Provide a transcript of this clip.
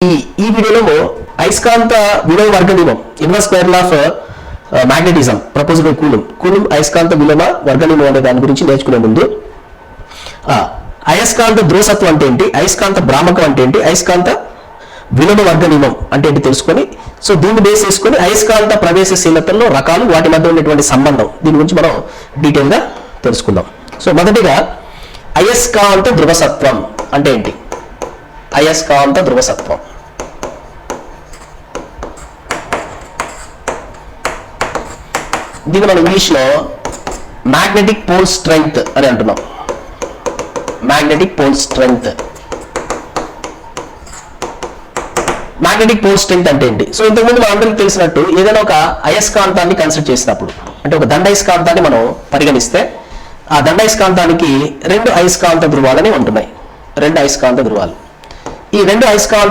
ఈ వీడియోలో అయస్కాంత విలోమ వర్గ నియమం inverse square law of magnetism proposed by coulomb అయస్కాంత విలోమ వర్గ నియమం అనే దాని గురించి నేర్చుకునే ముందు అయస్కాంత ధ్రువసత్వం అంటే ఏంటి, అయస్కాంత భ్రామకం అంటే ఏంటి, అయస్కాంత విలోమ వర్గ నియమం అంటే ఏంటి తెలుసుకొని, సో దీన్ని బేస్ చేసుకొని అయస్కాంత ప్రవేశశీలతల్లో రకాలు, వాటి మధ్య ఉన్నటువంటి సంబంధం, దీని గురించి మనం డీటెయిల్ గా తెలుసుకుందాం. సో మొదటిగా అయస్కాంత ధ్రువసత్వం అంటే ఏంటి? అయస్కాంత ధ్రువసత్వం దీన్ని మనం ఇంగ్లీష్ లో మ్యాగ్నెటిక్ పోల్ స్ట్రెంగ్త్ అని అంటున్నాం. Magnetic pole strength. Magnetic pole strength అంటే ఏంటి? సో ఇంతకుముందు మన అందరికి తెలిసినట్టు ఏదైనా ఒక అయస్కాంతాన్ని కన్సిడర్ చేసినప్పుడు, అంటే ఒక దండయస్కాంతాన్ని మనం పరిగణిస్తే ఆ దండయస్కాంతానికి రెండు అయస్కాంత ధ్రువాలని ఉంటున్నాయి. రెండు అయస్కాంత ధ్రువాలు. ఈ రెండు అయస్కాంత